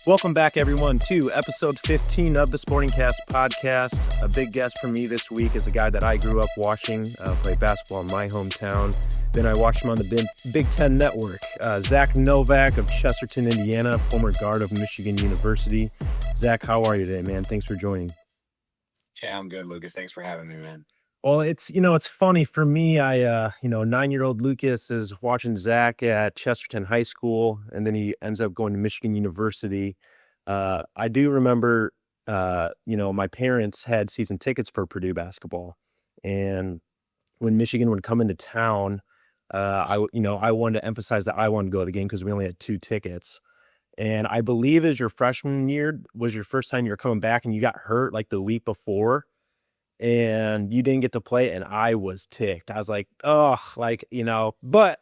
Welcome back, everyone, to episode 15 of the Sporting Cast podcast. A big guest for me this week is a guy that I grew up watching play basketball in my hometown. Then I watched him on the Big Ten Network. Zack Novak of Chesterton, Indiana, former guard of Michigan University. Zack, how are you today, man? Thanks for joining. Yeah, I'm good, Lucas. Thanks for having me, man. Well, it's funny for me. 9-year-old Lucas is watching Zack at Chesterton High School, and then he ends up going to Michigan University. I do remember, my parents had season tickets for Purdue basketball, and when Michigan would come into town, I wanted to emphasize that I wanted to go to the game because we only had 2 tickets. And I believe as your freshman year was your first time you were coming back, and you got hurt like the week before. And you didn't get to play, and I was ticked. I was like, but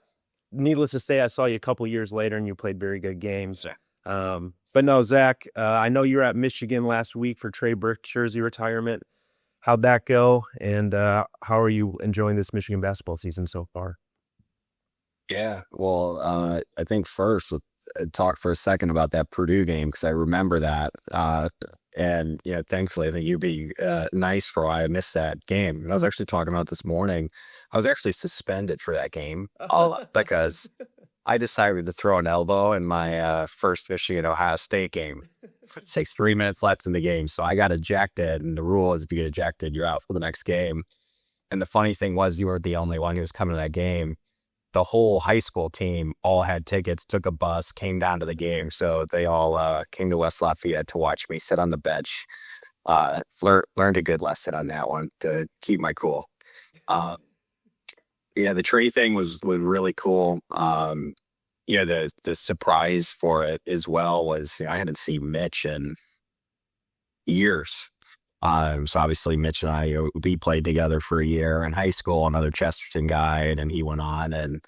needless to say, I saw you a couple years later, and you played very good games. But no, Zack, I know you were at Michigan last week for Trey Burke's jersey retirement. How'd that go? And how are you enjoying this Michigan basketball season so far? Yeah, well, I think first, talk for a second about that Purdue game, because I remember that. And, thankfully, I think you'd be nice for why I missed that game. And I was actually talking about this morning. I was actually suspended for that game because I decided to throw an elbow in my first Michigan-Ohio State game. It takes 3 minutes left in the game, so I got ejected. And the rule is if you get ejected, you're out for the next game. And the funny thing was you were the only one who was coming to that game. The whole high school team all had tickets, took a bus, came down to the game. So they all came to West Lafayette to watch me sit on the bench. Learned a good lesson on that one to keep my cool. The Trey thing was really cool. The surprise for it as well was I hadn't seen Mitch in years. So obviously Mitch and I, we played together for a year in high school, another Chesterton guy, and then he went on and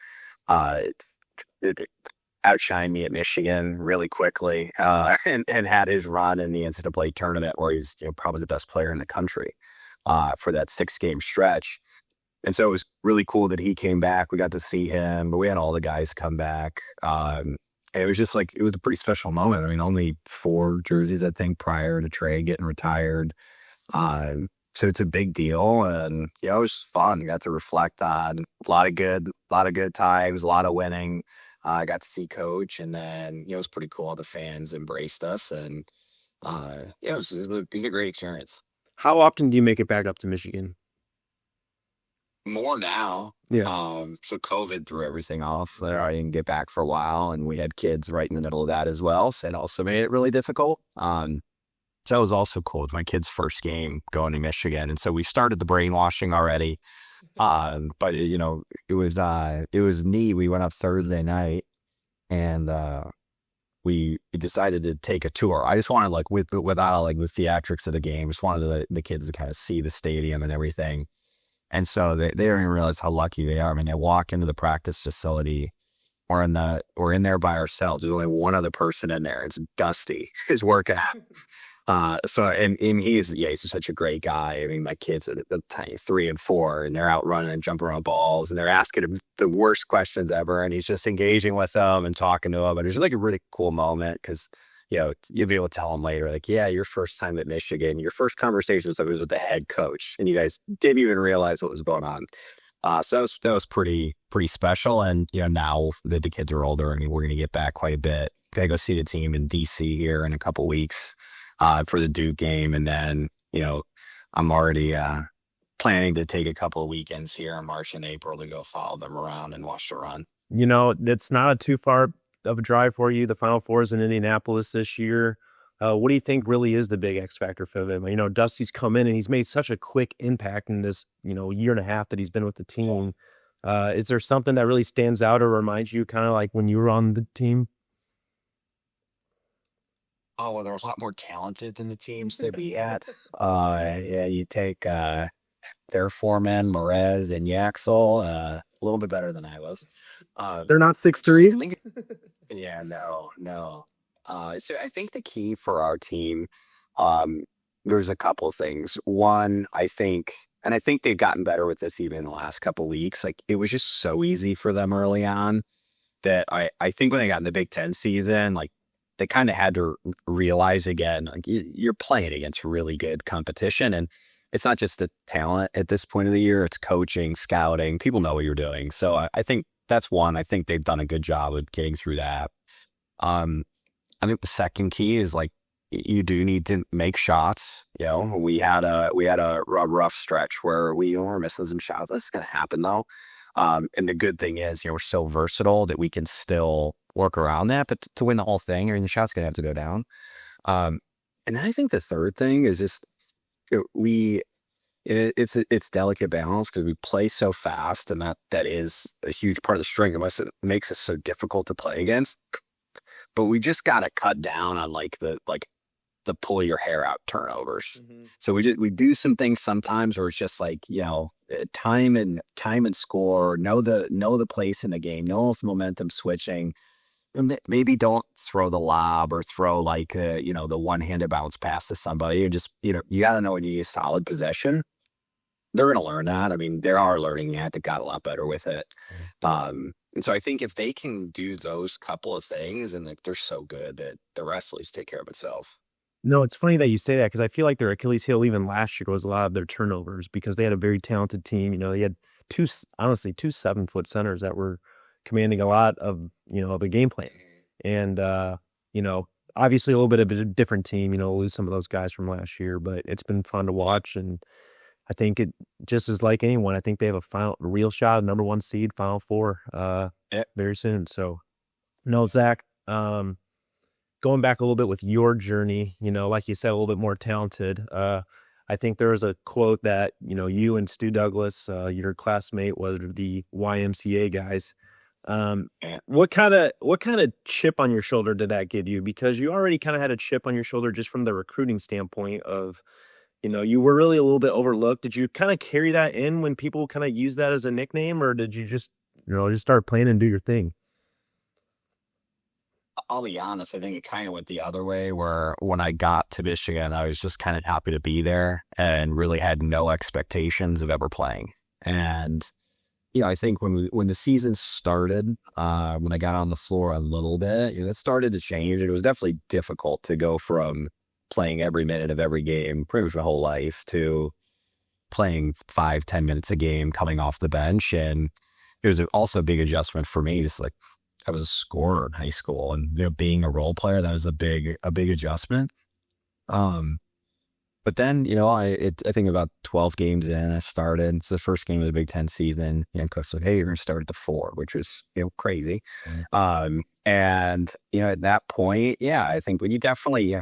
outshined me at Michigan really quickly and had his run in the NCAA tournament where he's probably the best player in the country for that 6-game stretch. And so it was really cool that he came back. We got to see him, but we had all the guys come back. And it was just it was a pretty special moment. I mean, only 4 jerseys, I think, prior to Trey getting retired. So it's a big deal, and it was fun. Got to reflect on a lot of good times, a lot of winning. I got to see Coach, and then it was pretty cool. The fans embraced us, and it was a great experience. How often do you make it back up to Michigan? More now. Yeah. So COVID threw everything off. I didn't get back for a while, and we had kids right in the middle of that as well. So it also made it really difficult. So it was also cool. It was my kid's first game going to Michigan. And so we started the brainwashing already. But it was neat. We went up Thursday night and we decided to take a tour. I just wanted without the theatrics of the game, just wanted the kids to kind of see the stadium and everything. And so they don't even realize how lucky they are. I mean, they walk into the practice facility. We're in there by ourselves. There's only one other person in there. It's Dusty, his workout. And he's such a great guy. I mean, my kids are the tiny 3 and 4, and they're out running and jumping around balls, and they're asking him the worst questions ever, and he's just engaging with them and talking to them. And it's a really cool moment because you'll be able to tell them later, your first time at Michigan, your first conversation was with the head coach, and you guys didn't even realize what was going on. So that was pretty special. And now that the kids are older, we're going to get back quite a bit. Gotta go see the team in DC here in a couple weeks for the Duke game, and then I'm already planning to take a couple of weekends here in March and April to go follow them around and watch the run. It's not too far of a drive for you. The Final Four is in Indianapolis this year. What do you think really is the big X factor for them? Dusty's come in and he's made such a quick impact in this, year and a half that he's been with the team. Is there something that really stands out or reminds you kind of like when you were on the team? Oh, well, they're a lot more talented than the teams they be at. You take their foreman, Morez, and Yaxel, a little bit better than I was. They're not 6'3"? Yeah, no. So I think the key for our team, there's a couple of things. One, I think they've gotten better with this even in the last couple of weeks. It was just so easy for them early on that I think when they got in the Big Ten season, they kind of had to realize again, like you're playing against really good competition, and it's not just the talent at this point of the year; it's coaching, scouting. People know what you're doing, so I think that's one. I think they've done a good job of getting through that. Um, I think the second key is like you do need to make shots. You know, we had a rough stretch where we were missing some shots. That's gonna happen though. And the good thing is, we're so versatile that we can still work around that. But to win the whole thing, I mean, the shot's gonna have to go down. Um, and then I think the third thing is just we it's delicate balance because we play so fast, and that is a huge part of the strength. It makes us so difficult to play against. But we just got to cut down on the pull your hair out turnovers. Mm-hmm. So we do some things sometimes where it's just like, time and score, know the place in the game, know if momentum switching. And maybe don't throw the lob or throw the one-handed bounce pass to somebody. You just, you got to know when you use solid possession. They're going to learn that. I mean, they are learning that. They got a lot better with it. And so I think if they can do those couple of things, and they're so good that the rest will just take care of itself. No, it's funny that you say that because I feel like their Achilles heel even last year was a lot of their turnovers because they had a very talented team. They had two 7-foot centers that were commanding a lot of a game plan. And, obviously a little bit of a different team, lose some of those guys from last year, but it's been fun to watch. And I think it just is like anyone. I think they have a real shot, a number 1 seed, Final Four very soon. So, no, Zach, going back a little bit with your journey, like you said, a little bit more talented. I think there was a quote that, you and Stu Douglas, your classmate, was the YMCA guys. What kind of chip on your shoulder did that give you? Because you already kind of had a chip on your shoulder just from the recruiting standpoint of, you were really a little bit overlooked. Did you kind of carry that in when people kind of use that as a nickname, or did you just start playing and do your thing? I'll be honest, I think it kind of went the other way where when I got to Michigan, I was just kind of happy to be there and really had no expectations of ever playing. And, I think when the season started, when I got on the floor a little bit, it started to change. It was definitely difficult to go from playing every minute of every game, pretty much my whole life, to playing 5-10 minutes a game coming off the bench. And it was also a big adjustment for me, just like, I was a scorer in high school, and being a role player, that was a big adjustment. But then I think about 12 games in, I started. It's the first game of the Big Ten season. And coach said, "Hey, you're going to start at the 4," which was crazy. And at that point, I think when you definitely, I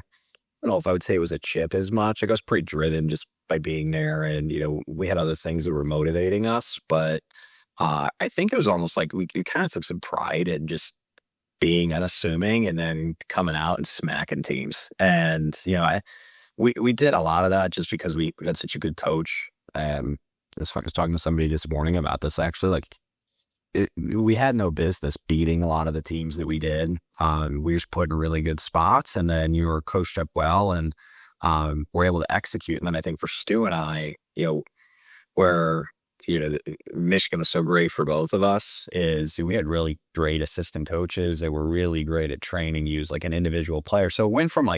don't know if I would say it was a chip as much. Like I was pretty driven just by being there, and we had other things that were motivating us, but. I think it was almost like we kind of took some pride in just being unassuming and then coming out and smacking teams. And, we did a lot of that just because we had such a good coach. I was talking to somebody this morning about this, actually. We had no business beating a lot of the teams that we did. We just put in really good spots, and then you were coached up well and were able to execute. And then I think for Stu and I, where Michigan was so great for both of us is we had really great assistant coaches that were really great at training you as like an individual player. So it went from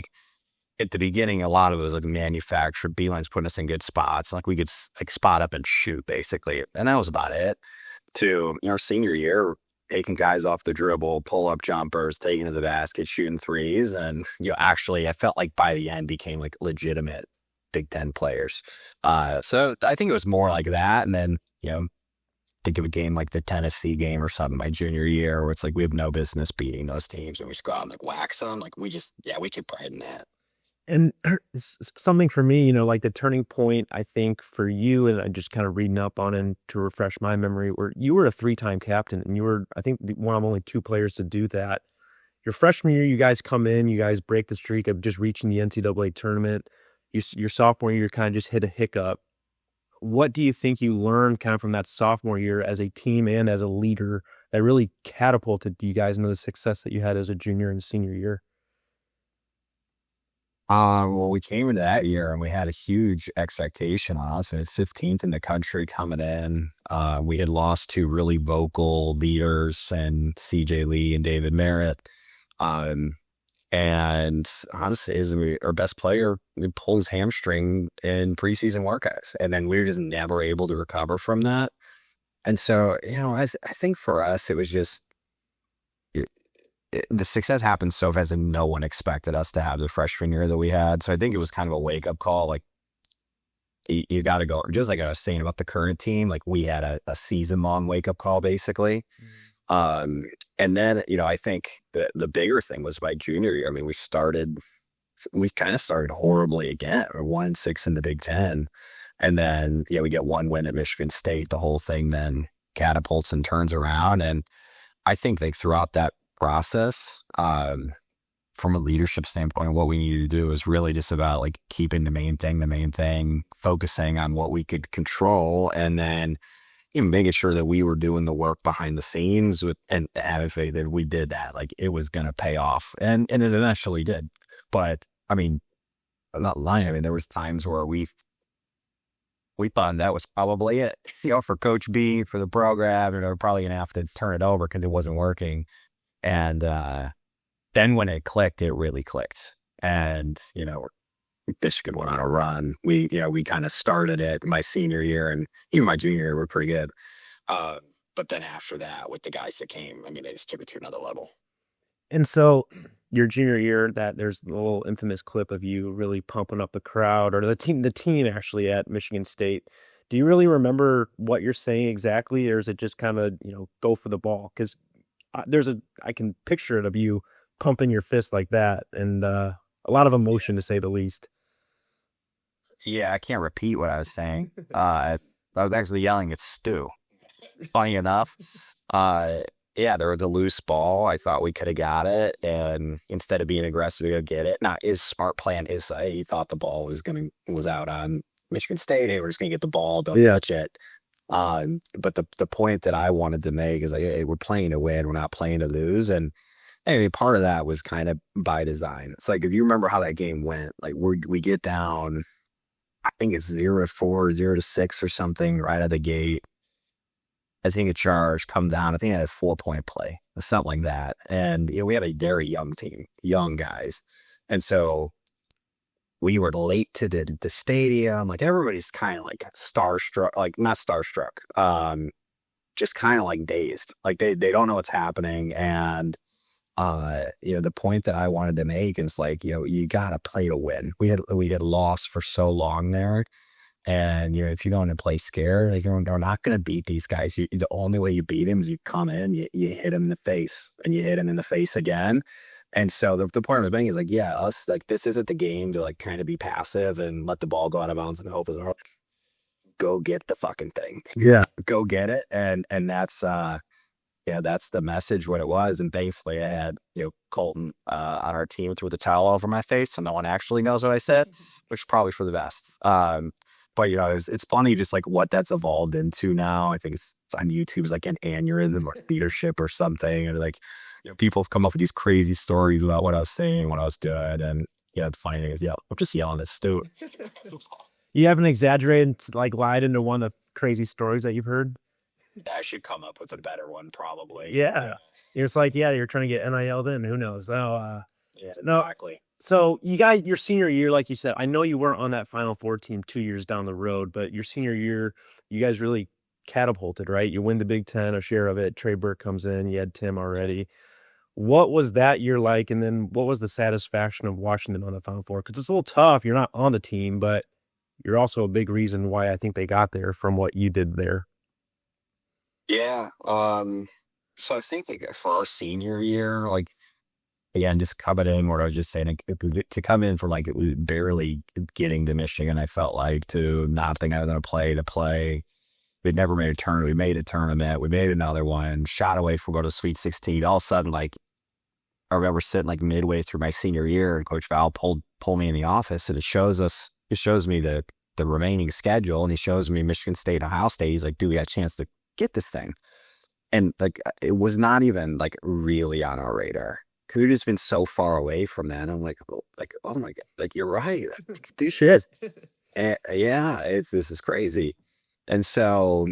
at the beginning, a lot of it was like manufactured. Beeline's putting us in good spots. Like we could spot up and shoot basically. And that was about it. To our senior year, taking guys off the dribble, pull up jumpers, taking to the basket, shooting threes. And, actually I felt like by the end became like legitimate Big Ten players. So I think it was more like that. And then, think of a game like the Tennessee game or something my junior year where it's like we have no business beating those teams, and we just go out and wax them. Like we take pride in that. And something for me, like the turning point, I think for you, and I just kind of reading up on it to refresh my memory, where you were a 3-time captain, and you were, I think, one of only 2 players to do that. Your freshman year, you guys come in, you guys break the streak of just reaching the NCAA tournament. Your sophomore year, kind of just hit a hiccup. What do you think you learned kind of from that sophomore year as a team and as a leader that really catapulted you guys into the success that you had as a junior and senior year? Well, we came into that year and we had a huge expectation on us. We had 15th in the country coming in. We had lost 2 really vocal leaders and CJ Lee and David Merritt. And honestly, our best player, we pulled his hamstring in preseason workouts. And then we were just never able to recover from that. And so, I think for us, it was just the success happened so fast and no one expected us to have the freshman year that we had. So I think it was kind of a wake up call. Like, you got to go, just like I was saying about the current team, like we had a season long wake up call basically. And then, I think the bigger thing was my junior year. I mean, we kind of started horribly again. We're 1-6 in the Big Ten. And then, we get one win at Michigan State. The whole thing then catapults and turns around. And I think like throughout that process, from a leadership standpoint, what we needed to do is really just about like keeping the main thing, focusing on what we could control, and then making sure that we were doing the work behind the scenes and having faith that we did that. Like it was going to pay off, and it eventually did. But I mean, I'm not lying. I mean, there was times where we thought that was probably it, for Coach B, for the program, and we're probably going to have to turn it over because it wasn't working. And then when it clicked, it really clicked. And, Michigan went on a run. We kind of started it my senior year, and even my junior year were pretty good. But then after that, with the guys that came, I mean, they just took it to another level. And so your junior year, that there's the little infamous clip of you really pumping up the crowd, or the team actually at Michigan State. Do you really remember what you're saying exactly, or is it just kind of, go for the ball? Because I can picture it of you pumping your fist like that, and a lot of emotion to say the least. Yeah, I can't repeat what I was saying. I was actually yelling at Stu. Funny enough. Yeah, there was a loose ball. I thought we could have got it, and instead of being aggressive to go get it, now his smart plan is he thought the ball was out on Michigan State. Hey, we're just gonna get the ball, don't touch it. But the point that I wanted to make is like, hey, we're playing to win, we're not playing to lose, and anyway, part of that was kind of by design. It's like if you remember how that game went, like we get down, I think it's 0-4, 0-6 or something right out of the gate. I think a charge come down. I think I had a 4-point play, something like that. And we have a very young team, young guys, and so we were late to the stadium. Like everybody's kind of like starstruck, like not starstruck, just kind of like dazed, like they don't know what's happening. And the point that I wanted to make is like, you gotta play to win. We had lost for so long there. And if you're going to play scared, like you're not going to beat these guys. The only way you beat them is you come in, you hit them in the face, and you hit them in the face again. And so the point I was making is like, us, like this isn't the game to like kind of be passive and let the ball go out of bounds and hope it's go get the fucking thing. Yeah, go get it. And that's that's the message, what it was. And thankfully I had, Colton on our team threw the towel over my face, so no one actually knows what I said, which is probably for the best. But it's funny just like what that's evolved into now. I think it's on YouTube, it's like an aneurysm or leadership or something. And like, people have come up with these crazy stories about what I was saying, what I was doing. And the funny thing is, I'm just yelling at Stu. You haven't exaggerated, like lied into one of the crazy stories that you've heard? I should come up with a better one, probably. Yeah. It's like, you're trying to get NIL'd in. Who knows? No. Exactly. So you guys, your senior year, like you said, I know you weren't on that Final Four team 2 years down the road, but your senior year, you guys really catapulted, right? You win the Big Ten, a share of it. Trey Burke comes in. You had Tim already. What was that year like? And then what was the satisfaction of watching them on the Final Four? Because it's a little tough. You're not on the team, but you're also a big reason why I think they got there from what you did there. Yeah. So I think like for our senior year, like, again, just coming in where I was just saying to come in for like, it was barely getting to Michigan, I felt like, to not think I was going to play. We'd never made a tournament. We made a tournament. We made another one, shot away from going to Sweet 16. All of a sudden, like, I remember sitting like midway through my senior year, and Coach Val pulled me in the office, and it shows me the remaining schedule, and he shows me Michigan State, Ohio State. He's like, dude, we got a chance to get this thing. And like, it was not even like really on our radar. Could have just been so far away from that. I'm like, oh my God, like you're right. Do shit. And this is crazy. And so,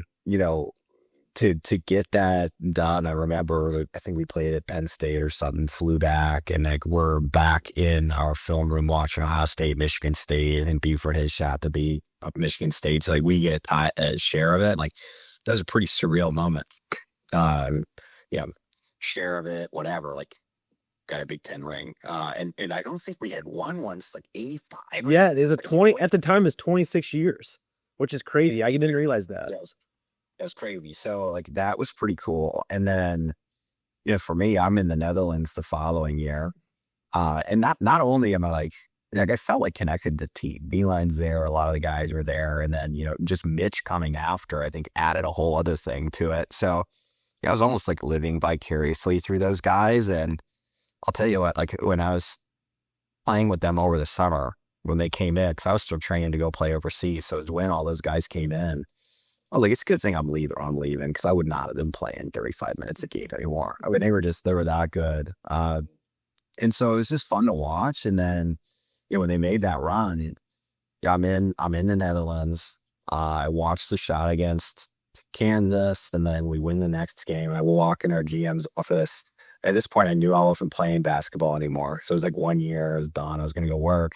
to get that done, I remember I think we played at Penn State or something, flew back, and like we're back in our film room watching Ohio State, Michigan State, and Buford his shot to be up Michigan State. So like we get a share of it. Like that was a pretty surreal moment. Um, yeah, share of it, whatever. Like got a Big Ten ring. And I don't think we had won once like 85 or Yeah, it something. is a Crazy 20 point. at the time is 26 years, which is crazy. I didn't realize that. Yeah, it was crazy. So like that was pretty cool. And then, for me, I'm in the Netherlands the following year. And not only am I like I felt like connected to the team. Beeline's there, a lot of the guys were there, and then just Mitch coming after, I think added a whole other thing to it. So yeah, I was almost like living vicariously through those guys. And I'll tell you what, like when I was playing with them over the summer when they came in, because I was still training to go play overseas. So it was when all those guys came in. Oh, like it's a good thing I'm leaving because I would not have been playing 35 minutes a game anymore. I mean, they were that good. And so it was just fun to watch. And then, when they made that run, yeah, I'm in the Netherlands. I watched the shot against Kansas, and then we win the next game. I walk in our GM's office. At this point, I knew I wasn't playing basketball anymore. So it was like 1 year, I was done. I was going to go work.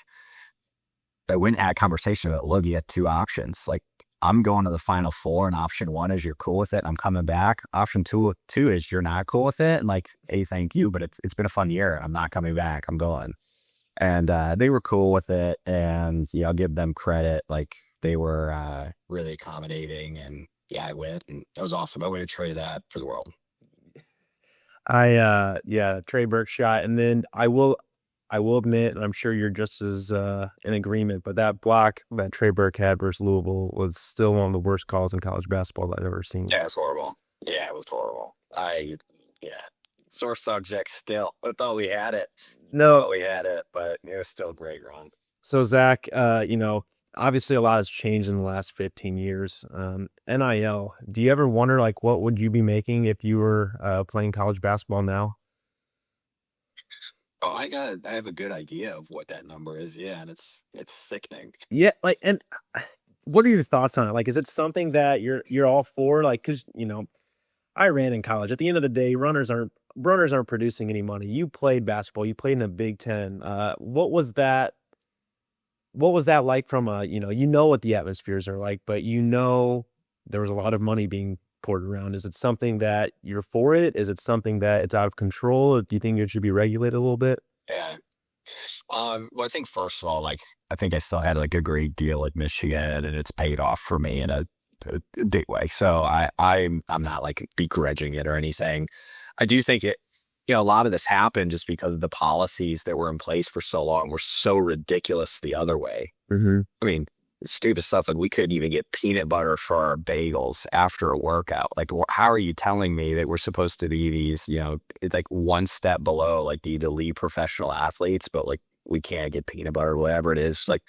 I went and had a conversation about, look, you had two options. Like, I'm going to the Final Four, and option one is you're cool with it, and I'm coming back. Option two is you're not cool with it, and like, hey, thank you, but it's been a fun year. I'm not coming back. I'm going. And they were cool with it, and I'll give them credit. Like they were really accommodating, and yeah, I went, and that was awesome. I would have traded that for the world. Yeah, Trey Burke shot, and then I will admit, and I'm sure you're just as in agreement, but that block that Trey Burke had versus Louisville was still one of the worst calls in college basketball that I've ever seen. Yeah, it's horrible. Yeah, it was horrible. Yeah, sore subject still. I thought we had it. No, But it was still a great run. so Zach, obviously a lot has changed in the last 15 years. NIL. Do you ever wonder like what would you be making if you were playing college basketball now? Oh, I have a good idea of what that number is. Yeah, and it's sickening. Yeah, like, and what are your thoughts on it? Like, is it something that you're all for? Like, because I ran in college. At the end of the day, runners aren't producing any money. You played basketball. You played in the Big Ten. What was that? What was that like from a what the atmospheres are like, but there was a lot of money being poured around. Is it something that you're for it? Is it something that it's out of control? Or do you think it should be regulated a little bit? Yeah. Well, I think first of all, like I think I still had like a great deal at Michigan, and it's paid off for me in a big way. So I'm not like begrudging it or anything. I do think it. A lot of this happened just because of the policies that were in place for so long were so ridiculous the other way. Mm-hmm. I mean, stupid stuff like we couldn't even get peanut butter for our bagels after a workout. Like, how are you telling me that we're supposed to be these, it's like one step below like the elite professional athletes, but like we can't get peanut butter, whatever it is. Like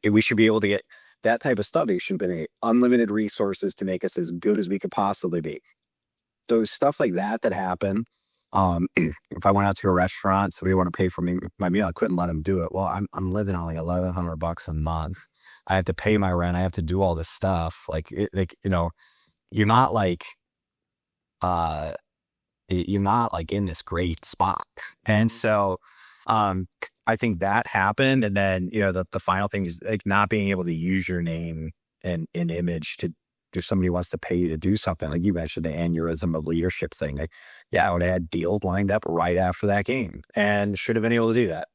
we should be able to get that type of stuff. It should be unlimited resources to make us as good as we could possibly be. So stuff like that happen. If I went out to a restaurant, somebody want to pay for me my meal, I couldn't let them do it. Well, I'm living on like $1,100 a month. I have to pay my rent. I have to do all this stuff. You're not like you're not like in this great spot. And so, I think that happened. And then, the final thing is like not being able to use your name and image to if somebody wants to pay you to do something, like you mentioned, the aneurysm of leadership thing. Like, yeah, I would have had deals lined up right after that game and should have been able to do that.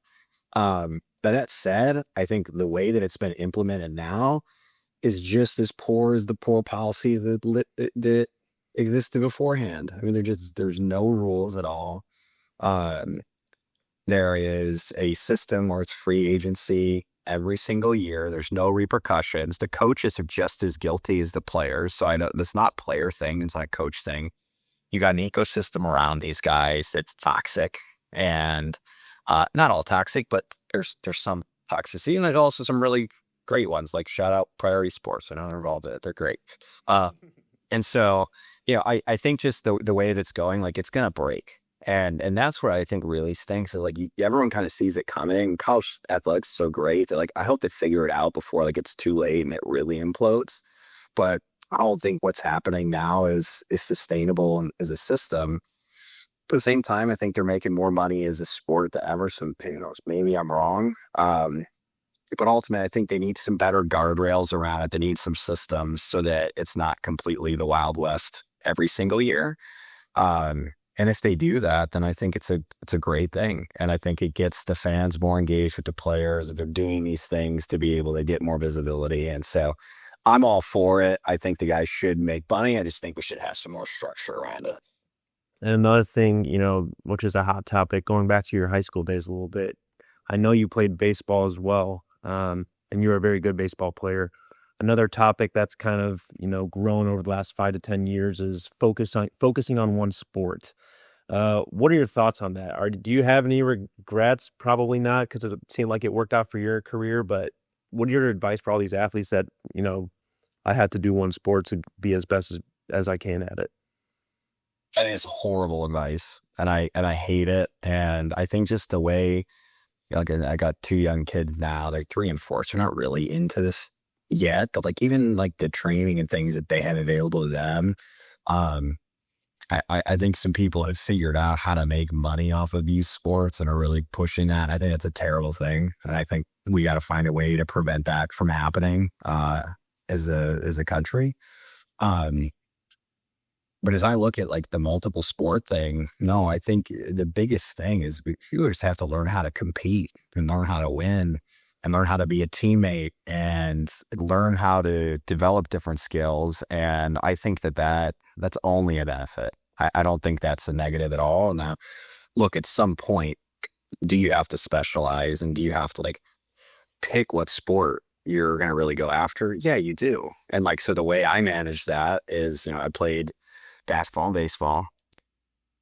But that said, I think the way that it's been implemented now is just as poor as the poor policy that existed beforehand. I mean, there's no rules at all. There is a system where it's free agency every single year. There's no repercussions. The coaches are just as guilty as the players. So I know that's not player thing. It's not a coach thing. You got an ecosystem around these guys that's toxic, and not all toxic, but there's some toxicity, and there's also some really great ones. Like shout out Priority Sports. I know they're involved in it. They're great. And so, I think just the way that it's going, like it's gonna break. And that's where I think really stinks is like everyone kind of sees it coming. College athletics is so great that like I hope they figure it out before like it's too late and it really implodes. But I don't think what's happening now is sustainable and as a system. But at the same time, I think they're making more money as a sport than ever. So who knows? Maybe I'm wrong. But ultimately, I think they need some better guardrails around it. They need some systems so that it's not completely the Wild West every single year. And if they do that, then I think it's a great thing. And I think it gets the fans more engaged with the players if they're doing these things to be able to get more visibility. And so I'm all for it. I think the guys should make money. I just think we should have some more structure around it. And another thing, which is a hot topic, going back to your high school days a little bit. I know you played baseball as well, and you were a very good baseball player. Another topic that's kind of grown over the last 5 to 10 years is focusing on one sport. What are your thoughts on that? Do you have any regrets? Probably not, because it seemed like it worked out for your career. But what are your advice for all these athletes that I had to do one sport to be as best as I can at it? I think it's horrible advice, and I hate it. And I think just the way, like, I got two young kids now, they're 3 and 4, so they're not really into this yet. But like even like the training and things that they have available to them, um, I think some people have figured out how to make money off of these sports and are really pushing that. I think that's a terrible thing, and I think we got to find a way to prevent that from happening as a country. Um, But as I look at like the multiple sport thing, no, I think the biggest thing is you just have to learn how to compete and learn how to win and learn how to be a teammate and learn how to develop different skills. And I think that's only a benefit. I don't think that's a negative at all. Now, look, at some point, do you have to specialize and do you have to like pick what sport you're going to really go after? Yeah, you do. And like, so the way I manage that is, I played basketball and baseball.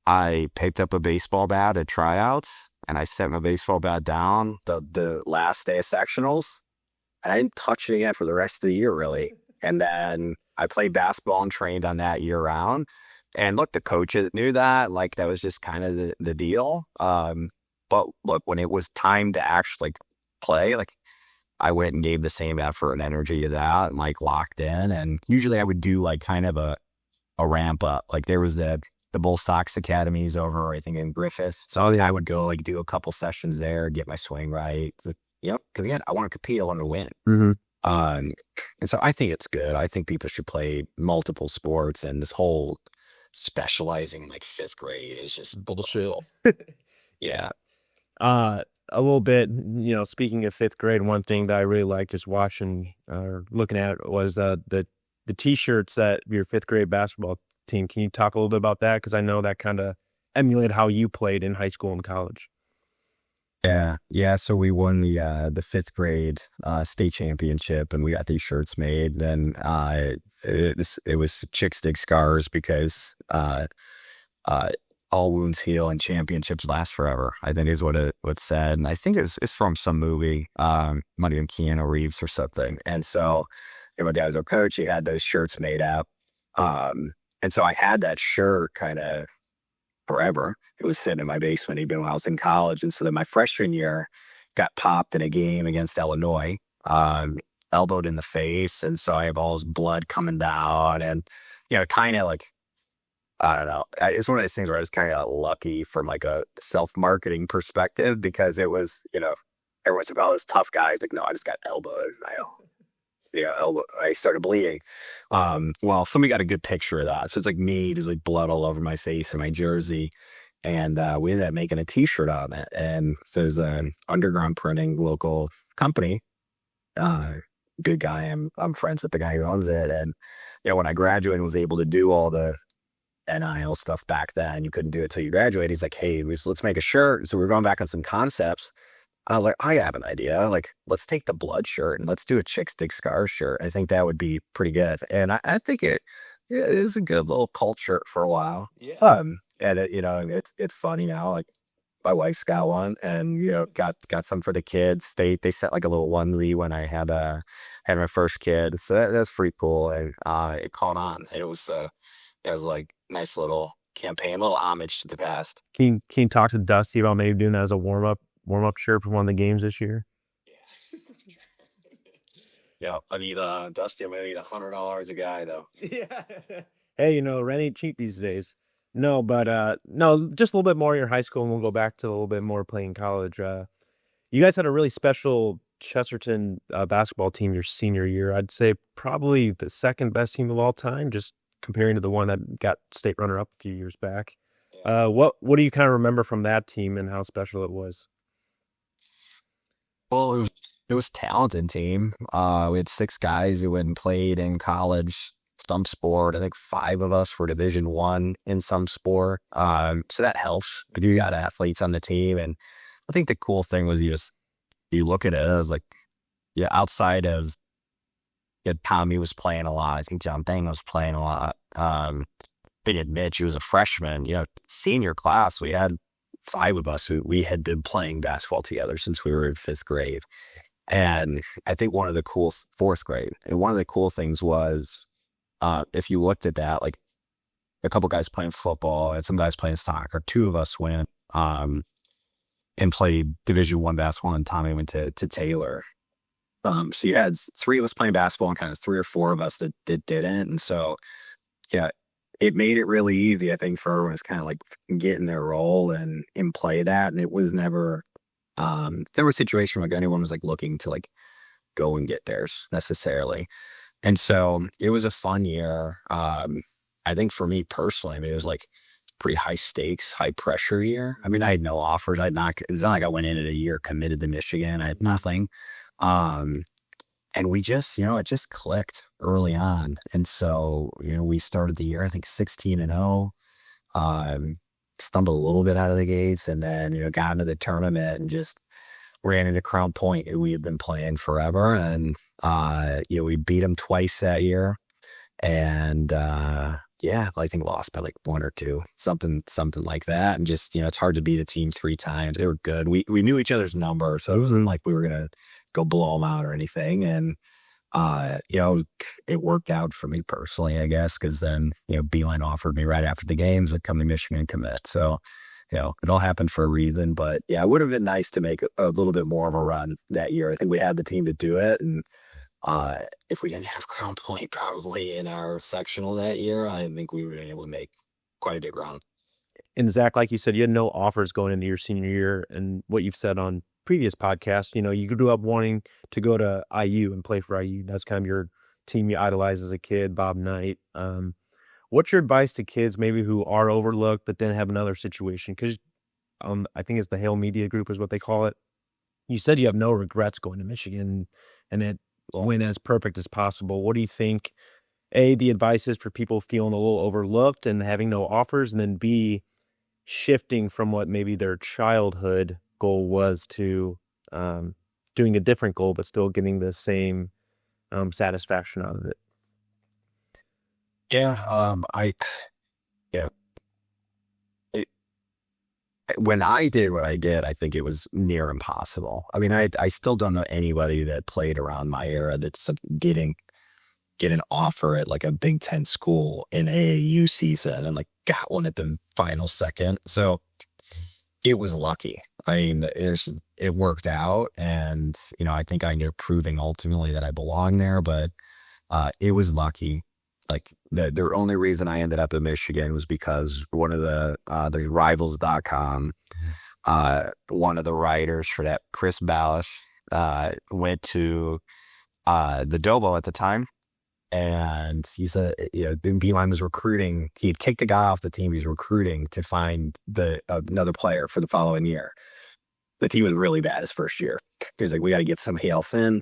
I picked up a baseball bat at tryouts and I set my baseball bat down the last day of sectionals. And I didn't touch it again for the rest of the year, really. And then I played basketball and trained on that year round. And look, the coaches knew that. Like, that was just kind of the deal. But look, when it was time to actually play, like, I went and gave the same effort and energy to that and like locked in. And usually I would do like kind of a ramp up. Like there was the Bull Sox Academies over, I think, in Griffith. So I would go like do a couple sessions there, get my swing right. Yep. Because again, I want to compete, I want to win. Mm-hmm. And so I think it's good. I think people should play multiple sports, and this whole specializing like fifth grade is just bullshit. Yeah. A little bit, speaking of fifth grade, one thing that I really liked just watching or looking at was the T-shirts that your fifth grade basketball team. Can you talk a little bit about that? Because I know that kind of emulated how you played in high school and college. Yeah. So we won the fifth grade state championship, and we got these shirts made. Then it was chicks dig scars because all wounds heal and championships last forever, I think is what it said. And I think it's from some movie, might have been Keanu Reeves or something. And so my dad was our coach. He had those shirts made up. And so I had that shirt kind of forever. It was sitting in my basement even when I was in college. And so then my freshman year got popped in a game against Illinois, elbowed in the face. And so I have all this blood coming down and, kind of like, I don't know. It's one of those things where I was kind of lucky from like a self-marketing perspective because it was, everyone's like, oh, this tough guy's like, no, I just got elbowed. Elbow, I started bleeding. Well, somebody got a good picture of that. So it's like me, there's like blood all over my face and my jersey. And we ended up making a T-shirt on it. And so there's an underground printing local company. Good guy. I'm friends with the guy who owns it. And, when I graduated and was able to do all the NIL stuff back then, you couldn't do it till you graduate. He's like, hey, let's make a shirt. So we're going back on some concepts. I was like, I have an idea. Like, let's take the blood shirt and let's do a chicks dig scars shirt. I think that would be pretty good. And I think it is a good little cult shirt for a while. Yeah. And it's funny now. Like my wife's got one, and got some for the kids. They sent like a little onesie when I had my first kid. So that's pretty cool. And it caught on. It was like nice little campaign, a little homage to the past. Can you talk to Dusty about maybe doing that as a warm up shirt for one of the games this year? Yeah, I need Dusty. I'm gonna need $100 a guy though. Yeah. Hey, rent ain't cheap these days. No, but no, just a little bit more in your high school, and we'll go back to a little bit more playing college. You guys had a really special Chesterton basketball team your senior year. I'd say probably the second best team of all time, just comparing to the one that got state runner up a few years back. Yeah. What do you kind of remember from that team and how special it was? Well, it was a talented team. We had six guys who hadn't played in college, some sport. I think five of us were Division 1 in some sport. So that helps. You got athletes on the team, and I think the cool thing was you look at it as like, yeah, outside of, yeah, Tommy was playing a lot. I think John Thang was playing a lot. Big had Mitch, he was a freshman. Senior class, we had five of us who we had been playing basketball together since we were in fifth grade. And I think fourth grade. And one of the cool things was, if you looked at that, like a couple guys playing football and some guys playing soccer, two of us went and played Division 1 basketball, and Tommy went to Taylor. So you had three of us playing basketball and kind of three or four of us that didn't. And so, yeah, it made it really easy, I think, for everyone to kind of like get in their role and play that. And it was never, there was a situation where like anyone was like looking to like go and get theirs necessarily. And so it was a fun year. I think for me personally, I mean, it was like pretty high stakes, high pressure year. I mean, I had no offers. It's not like I went in at a year committed to Michigan. I had nothing. And we just, it just clicked early on. And so, we started the year, I think 16-0, stumbled a little bit out of the gates, and then, got into the tournament and just ran into Crown Point, who we had been playing forever. And, we beat them twice that year. And, yeah, I think lost by like one or two, something like that. And just, it's hard to beat a team three times. They were good. We knew each other's number, so it wasn't like we were going to go blow them out or anything. And, it worked out for me personally, I guess, because then, Beeline offered me right after the games to come to Michigan and commit. So, it all happened for a reason. But yeah, it would have been nice to make a little bit more of a run that year. I think we had the team to do it. And if we didn't have Crown Point probably in our sectional that year, I think we were able to make quite a big run. And Zach, like you said, you had no offers going into your senior year, and what you've said on previous podcasts, you grew up wanting to go to IU and play for IU. That's kind of your team you idolized as a kid, Bob Knight. What's your advice to kids maybe who are overlooked but then have another situation? Because I think it's the Hale Media Group is what they call it. You said you have no regrets going to Michigan, and it went as perfect as possible. What do you think, A, the advice is for people feeling a little overlooked and having no offers, and then B, shifting from what maybe their childhood goal was to doing a different goal, but still getting the same satisfaction out of it? Yeah, yeah. When I did what I did, I think it was near impossible. I mean, I still don't know anybody that played around my era that's getting get an offer at like a Big Ten school in AAU season and like got one at the final second. So it was lucky. I mean, it worked out, and I think I ended up proving ultimately that I belong there. But it was lucky. Like the only reason I ended up in Michigan was because one of the rivals.com, one of the writers for that, Chris Ballas, went to the Dobo at the time. And he said, Beeline was recruiting. He had kicked a guy off the team. He was recruiting to find another player for the following year. The team was really bad his first year. He was like, we got to get somebody else in.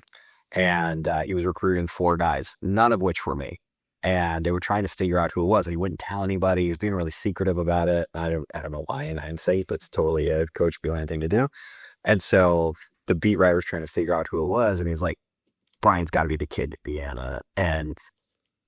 And he was recruiting 4 guys, none of which were me. And they were trying to figure out who it was. And he wouldn't tell anybody. He was being really secretive about it. I don't know why in hindsight, but it's totally a Coach Beeline thing to do. And so the beat writer was trying to figure out who it was. And he's like, Brian's got to be the kid in Indiana. And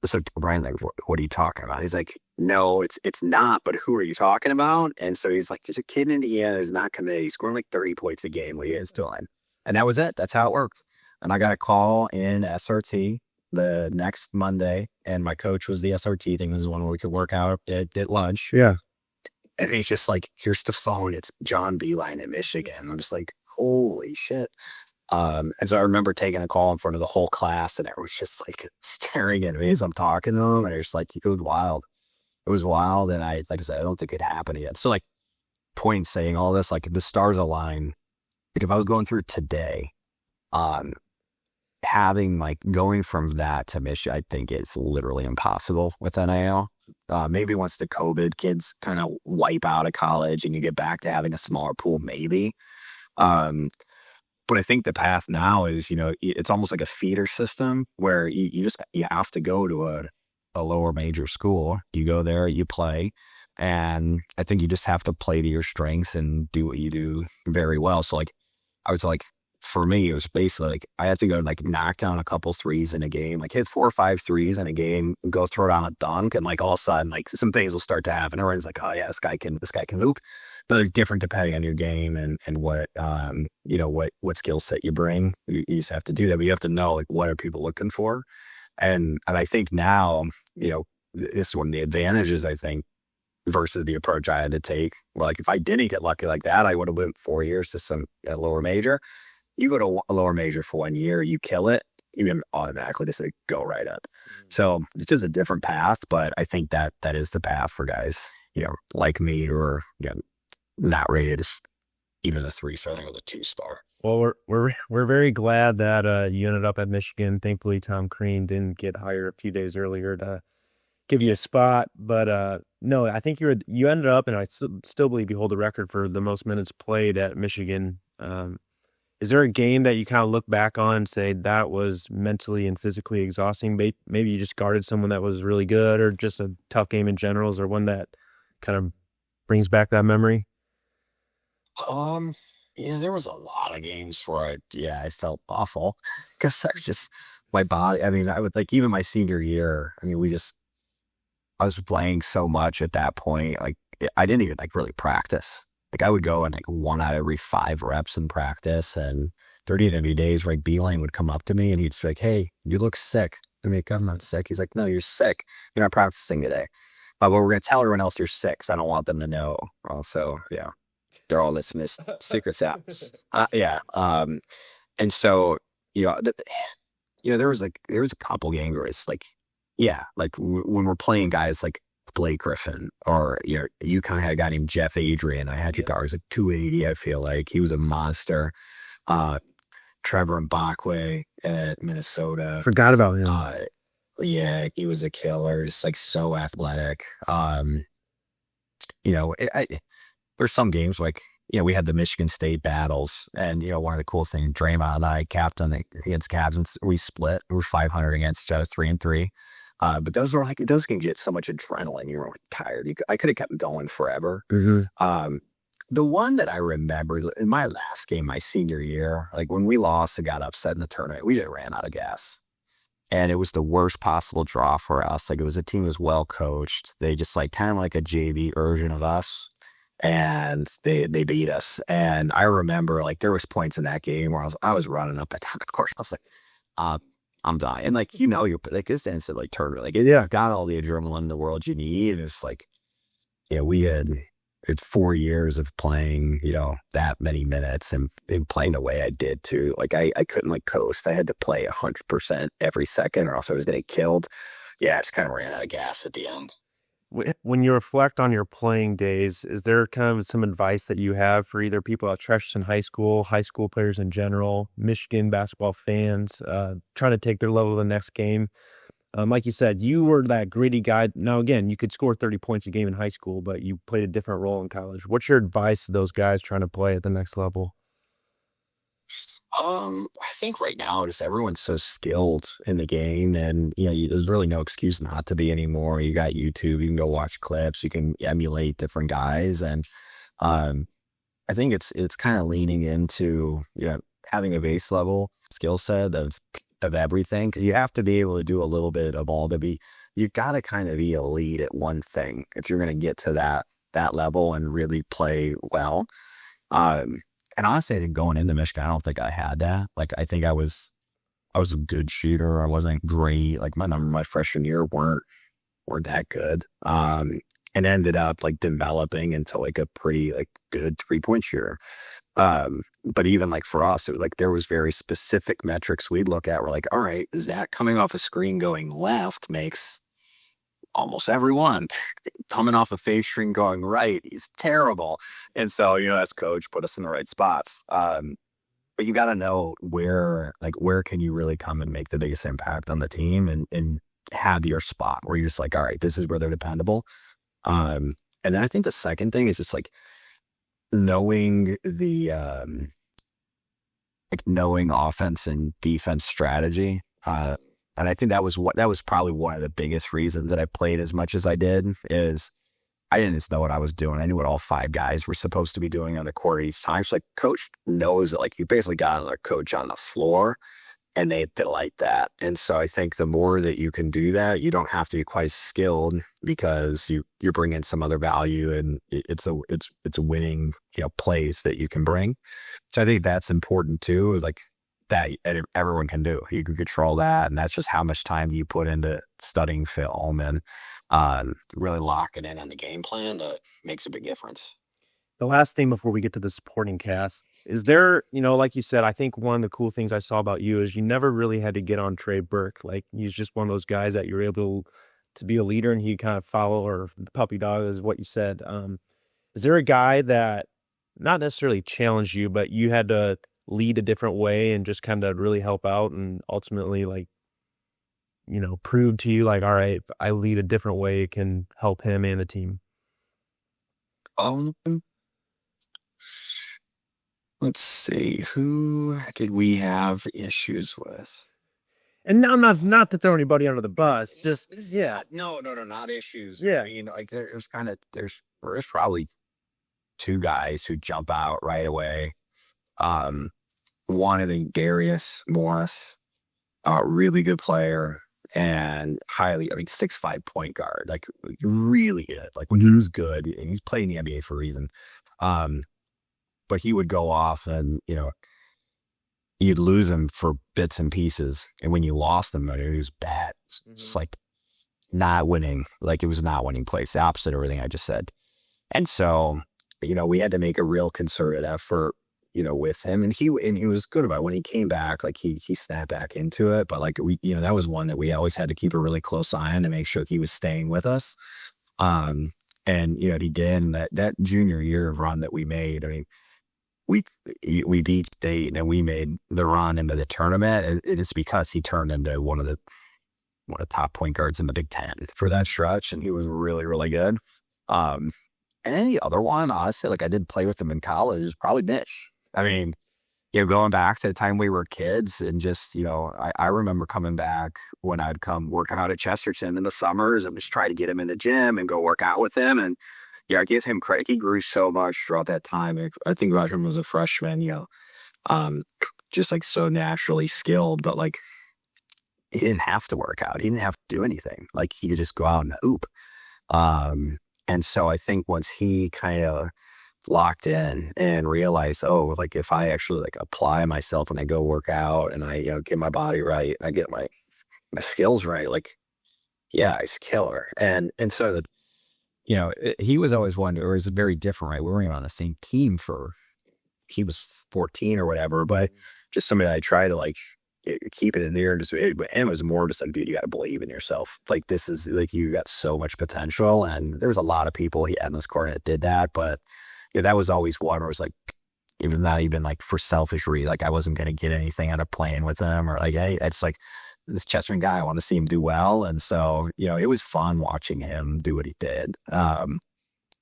so Brian's like, what are you talking about? He's like, no, it's not, but who are you talking about? And so he's like, there's a kid in Indiana who's not committed. He's scoring like 30 points a game what he is doing. And that was it. That's how it worked. And I got a call in SRT the next Monday, and my coach was the SRT thing. This is one where we could work out at lunch. Yeah. And he's just like, here's the phone. It's John Beeline in Michigan. I'm just like, holy shit. And so I remember taking a call in front of the whole class, and everyone's just like staring at me as I'm talking to them, and it's like it was wild. It was wild, and like I said, I don't think it happened yet. So like, point saying all this, like the stars align. Like if I was going through today, um, having like going from that to Michigan, I think it's literally impossible with NIL. Maybe once the COVID kids kind of wipe out of college and you get back to having a smaller pool, maybe. Um, but I think the path now is, it's almost like a feeder system where you have to go to a lower major school. You go there, you play, and I think you just have to play to your strengths and do what you do very well. So like, I was like, for me, it was basically like I had to go like knock down a couple threes in a game, like hit 4 or 5 threes in a game, go throw down a dunk, and like all of a sudden, like some things will start to happen. Everyone's like, oh yeah, this guy can hoop. But they're different depending on your game and what what skill set you bring. You just have to do that, but you have to know like what are people looking for. And I think now, this is one of the advantages, I think, versus the approach I had to take. Well, like if I didn't get lucky like that, I would have went 4 years to a lower major. You go to a lower major for 1 year, you kill it, you can automatically just like, go right up. So it's just a different path, but I think that is the path for guys, like me, or not rated as even a 3-star or the 2-star. Well, we're very glad that you ended up at Michigan. Thankfully, Tom Crean didn't get hired a few days earlier to give you a spot. But no, I think you ended up, and I still believe you hold the record for the most minutes played at Michigan. Is there a game that you kind of look back on and say that was mentally and physically exhausting? Maybe you just guarded someone that was really good, or just a tough game in general, or one that kind of brings back that memory? Yeah, there was a lot of games where I felt awful because I was just my body. I mean, I would like even my senior year. I mean, I was playing so much at that point. Like I didn't even like really practice. Like I would go and like 1 out of every 5 reps in practice, and 30 of every days, right? Beeline would come up to me and he'd be like, "Hey, you look sick." I mean, I'm not sick. He's like, "No, you're sick. You're not practicing today." But we're gonna tell everyone else you're sick. So I don't want them to know. Also, yeah, they're all listening to secrets out. Yeah. And so you know, th- there was a couple games where it's like, yeah, like when we're playing guys like Blake Griffin, or you kind of had a guy named Jeff Adrian. I had your guy was like 280. I feel like he was a monster. Uh, Trevor Mbakwe at Minnesota. Forgot about him. Yeah, he was a killer. Just like so athletic. You know, there's some games like, we had the Michigan State battles, and one of the cool things, Draymond and I captain against Cavs, and we split. We were 500 against each other, 3-3. But those can get so much adrenaline. You were tired. I could have kept going forever. Mm-hmm. The one that I remember in my last game, my senior year, like when we lost and got upset in the tournament, we just ran out of gas. And it was the worst possible draw for us. Like it was a team that was well coached. They just like kind of like a JV version of us. And they beat us. And I remember like there was points in that game where I was running up at top of course. I was like, I'm dying. And like, you're like this instant like tournament. Like, yeah, got all the adrenaline in the world you need. And it's like, we had 4 years of playing, that many minutes and playing the way I did too. Like I couldn't like coast. I had to play 100% every second or else I was getting killed. Yeah, I just kind of ran out of gas at the end. When you reflect on your playing days, is there kind of some advice that you have for either people at Chesterton high school players in general, Michigan basketball fans, trying to take their level to the next game? Like you said, you were that gritty guy. Now, again, you could score 30 points a game in high school, but you played a different role in college. What's your advice to those guys trying to play at the next level? I think right now just everyone's so skilled in the game, and there's really no excuse not to be anymore. You got YouTube, you can go watch clips, you can emulate different guys, and I think it's kind of leaning into having a base level skill set of everything, because you have to be able to do a little bit of all you got to kind of be elite at one thing if you're going to get to that level and really play well. And honestly, I think going into Michigan, I don't think I had that. Like, I think I was a good shooter. I wasn't great. Like my freshman year weren't that good. and ended up like developing into like a pretty like good 3-point shooter. But even like for us, it was like there was very specific metrics we'd look at. We're like, all right, Zach coming off a screen going left makes almost everyone. Coming off a face screen going right, he's terrible. And so, as coach, put us in the right spots. But you got to know where can you really come and make the biggest impact on the team and have your spot where you're just like, all right, this is where they're dependable. And then I think the second thing is just like knowing knowing offense and defense strategy. And I think that was probably one of the biggest reasons that I played as much as I did is I didn't just know what I was doing. I knew what all 5 guys were supposed to be doing on the court each time. So like coach knows that like you basically got another coach on the floor and they like that. And so I think the more that you can do that, you don't have to be quite as skilled because you're bringing some other value and it's a winning, plays that you can bring. So I think that's important too, is like that everyone can do. You can control that. And that's just how much time you put into studying film and really locking in on the game plan that makes a big difference. The last thing before we get to the supporting cast, is there, like you said, I think one of the cool things I saw about you is you never really had to get on Trey Burke. Like he's just one of those guys that you're able to be a leader and he kind of follow, or the puppy dog is what you said. Is there a guy that not necessarily challenged you, but you had to lead a different way and just kind of really help out and ultimately like, prove to you like, all right, if I lead a different way, it can help him and the team? Um, let's see, who did we have issues with? And now, not to throw anybody under the bus, just No, not issues. Yeah. I mean, like there's probably 2 guys who jump out right away. One of the Darius Morris, a really good player and 6'5" point guard, like really good. Like when he was good, and he's playing the NBA for a reason. But he would go off and, you'd lose him for bits and pieces. And when you lost him, it was bad. It's just like not winning. Like it was not winning plays, the opposite of everything I just said. And so, we had to make a real concerted effort, with him. And he was good about it. When he came back, like he snapped back into it. But like that was one that we always had to keep a really close eye on to make sure he was staying with us. And, he did. And that junior year of run that we made, I mean, we beat State and we made the run into the tournament. It's because he turned into one of the top point guards in the Big Ten for that stretch, and he was really, really good. And any other one, honestly, like I did play with him in college, is probably Mitch. I mean, going back to the time we were kids and just, I remember coming back when I'd come work out at Chesterton in the summers and just try to get him in the gym and go work out with him. And I give him credit. He grew so much throughout that time. I think about him as a freshman, just like so naturally skilled, but like he didn't have to work out. He didn't have to do anything. Like he could just go out and hoop. And so I think once he kind of locked in and realized, oh, like if I actually like apply myself and I go work out and I, get my body right, I get my skills right, like, yeah, he's a killer. And so that, he was always one, or is very different, right? We weren't even on the same team he was 14 or whatever, but just somebody that I try to like keep it in there and it was more just like, dude, you got to believe in yourself. Like this is like, you got so much potential. And there was a lot of people he had in this court that did that, but that was always one where it was like, even not even like for selfish reasons, like I wasn't going to get anything out of playing with him or like, hey, it's like this Chesterton guy, I want to see him do well. And so, it was fun watching him do what he did. And,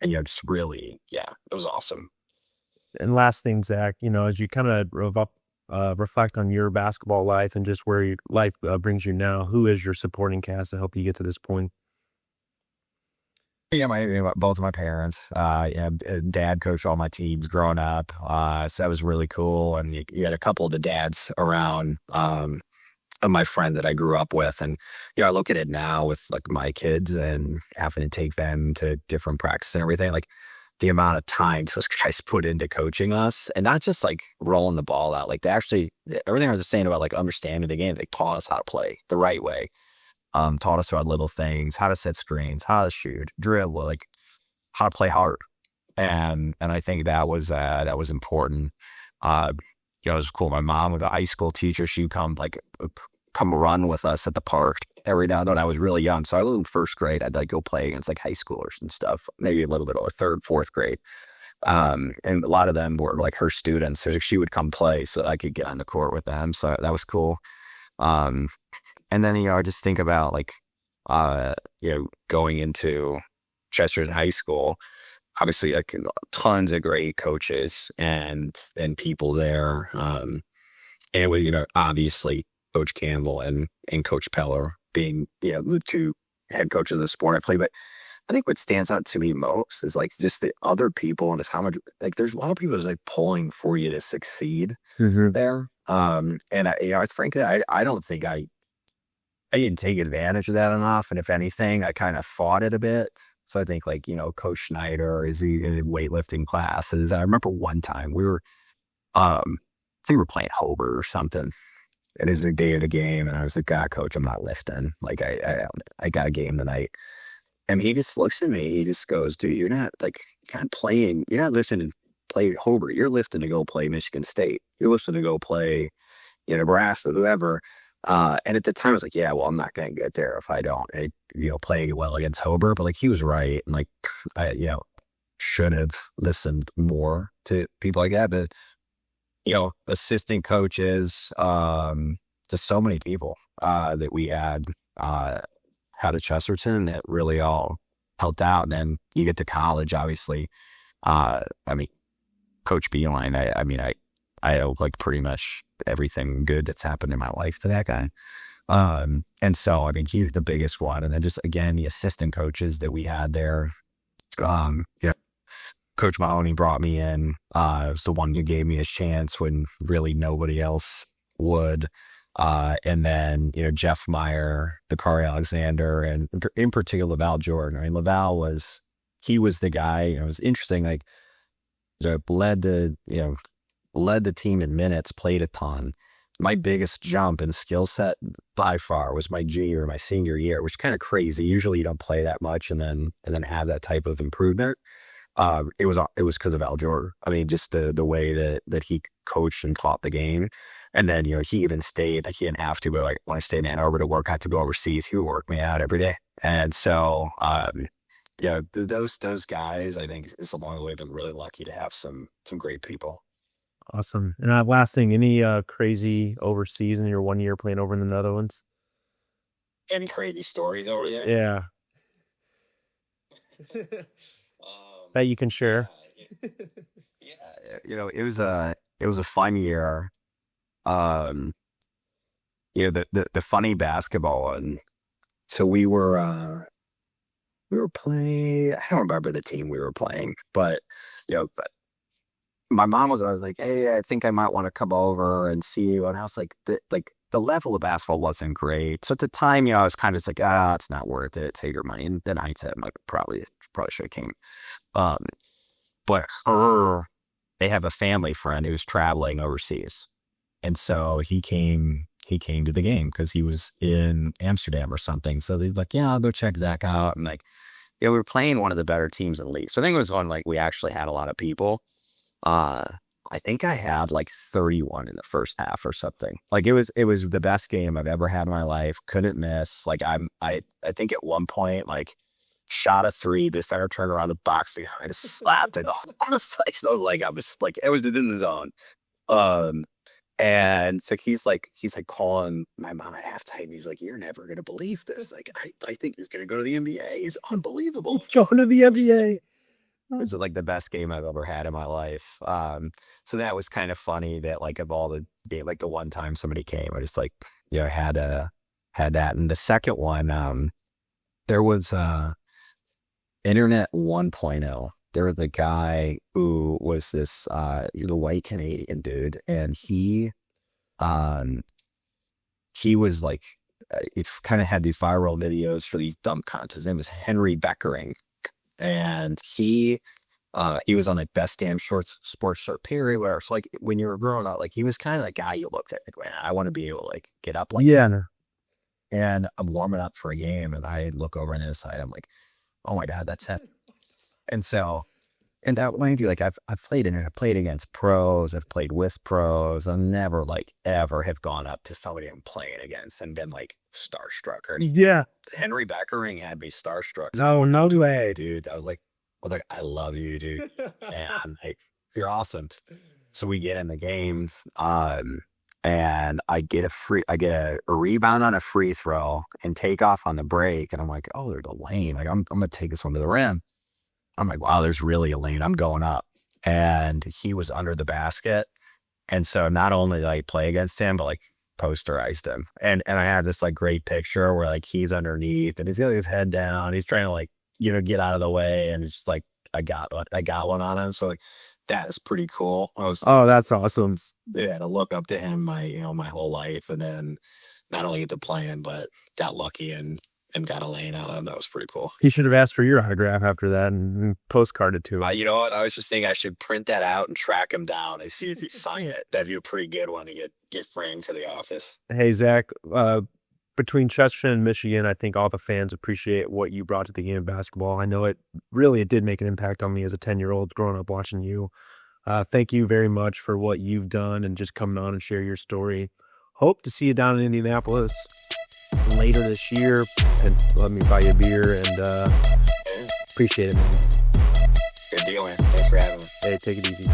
just really, it was awesome. And last thing, Zach, as you kind of reflect on your basketball life and just where your life brings you now, who is your supporting cast to help you get to this point? Yeah, both of my parents. Dad coached all my teams growing up, so that was really cool. And you had a couple of the dads around of my friend that I grew up with, and I look at it now with like my kids and having to take them to different practices and everything. Like the amount of time those guys put into coaching us, and not just like rolling the ball out. Like they actually, everything I was saying about like understanding the game, they taught us how to play the right way. Taught us about little things, how to set screens, how to shoot, dribble. Like how to play hard. And I think that was important. Uh, it was cool. My mom was a high school teacher. She would come run with us at the park every now and then. I was really young, so I was in first grade. I'd like go play against like high schoolers and stuff. Maybe a little bit or third, fourth grade. And a lot of them were like her students. So she would come play so I could get on the court with them. So that was cool. Um, and then I just think about like going into Chesterton High School. Obviously, like tons of great coaches and people there. And with obviously Coach Campbell and Coach Peller being the two head coaches of the sport I play. But I think what stands out to me most is like just the other people and just how much like there's a lot of people that's like pulling for you to succeed Mm-hmm. there. And frankly, I don't think I didn't take advantage of that enough. And if anything, I kind of fought it a bit. So I think like, Coach Schneider is in weightlifting classes. I remember one time I think we were playing Hober or something. It is the day of the game. And I was like, God, coach, I'm not lifting. Like I got a game tonight. And he just looks at me. He just goes, dude, you're not playing. You're not lifting to play Hober. You're lifting to go play Michigan State. You're lifting to go play, Nebraska, whoever. And at the time, I was like, yeah, well, I'm not going to get there if I don't, play well against Hober. But like, he was right. And like, I, should have listened more to people like that. But, assistant coaches, just so many people, that we had at Chesterton that really all helped out. And then you get to college, obviously. I mean, Coach Beeline, I owe like pretty much everything good that's happened in my life to that guy. And so, I mean, he's the biggest one. And then just, again, the assistant coaches that we had there. Coach Mahoney brought me in. Was the one who gave me his chance when really nobody else would. And then, Jeff Meyer, Dakari Alexander, and in particular, Laval Jordan. I mean, he was the guy. It was interesting, like, led the team in minutes, played a ton. My biggest jump in skill set by far was my junior, my senior year, which is kind of crazy. Usually you don't play that much and then have that type of improvement. It was because of Al Jordan. I mean, just the way that he coached and taught the game. And then, he even stayed, like he didn't have to, but like when I stayed in Ann Arbor to work, I had to go overseas. He would work me out every day. And so, those guys, I think it's along the way been really lucky to have some great people. Awesome. And last thing, any crazy overseas in your 1 year playing over in the Netherlands? Any crazy stories over there? Yeah. That you can share. Yeah, it was a fun year. The funny basketball one. So we were playing. I don't remember the team we were playing, but but my mom was always like, "Hey, I think I might want to come over and see you." And I was like, the level of basketball wasn't great. So at the time, I was kind of just like, it's not worth it. Take your money. And then I said, probably should have came. But they have a family friend who's traveling overseas. And so he came to the game because he was in Amsterdam or something. So they're like, yeah, I'll go check Zach out. And like, we were playing one of the better teams in the league. So I think it was one like we actually had a lot of people. I think I had like 31 in the first half or something. Like it was the best game I've ever had in my life. Couldn't miss. Like I think at one point, like shot a three, the center turned around the box and I just slapped it off. I was like, it was within the zone. And so he's like calling my mom at halftime. He's like, you're never going to believe this. Like, I think he's going to go to the NBA. He's unbelievable. Let's go to the NBA. This is like the best game I've ever had in my life. So that was kind of funny that like of all the game, like the one time somebody came, I just like, had that. And the second one, there was, Internet 1.0. There was the guy who was this, the white Canadian dude. And he was like, it kind of had these viral videos for these dunk contests. His name was Henry Beckering. And he was on like Best Damn Shorts Sports Shirt Period, where so like when you were growing up, like he was kind of the guy you looked at like, man, I want to be able to like get up like Yeah. that. And I'm warming up for a game and I look over on the side, I'm like, oh my God, that's it. And so, and that mind you, like I've played against pros, I've played with pros. I'll never like ever have gone up to somebody I'm playing against and been like starstruck or anything. Yeah. Henry Beckering had me starstruck. No, no way. Dude, I was like, I love you, dude. And like, you're awesome. So we get in the game, and I get a rebound on a free throw and take off on the break. And I'm like, oh, there's a lane. Like, I'm going to take this one to the rim. I'm like, wow, there's really a lane. I'm going up. And he was under the basket. And so not only did I play against him, but like posterized him. And I had this like great picture where like he's underneath and he's got his head down. He's trying to like, get out of the way. And it's just like, I got one on him. So like, that is pretty cool. Oh, that's awesome. Yeah, to look up to him my whole life, and then not only get to play him, but got lucky and got a lane out of him. That was pretty cool. He should have asked for your autograph after that and postcarded to him. You know what? I was just thinking I should print that out and track him down as soon as he sign it. That'd be a pretty good one to get framed for the office. Hey, Zach, between Chesterton and Michigan, I think all the fans appreciate what you brought to the game of basketball. I know it did make an impact on me as a 10-year-old growing up watching you. Thank you very much for what you've done and just coming on and share your story. Hope to see you down in Indianapolis later this year, and let me buy you a beer, and appreciate it, man. Good deal, man. Thanks for having me. Hey, take it easy.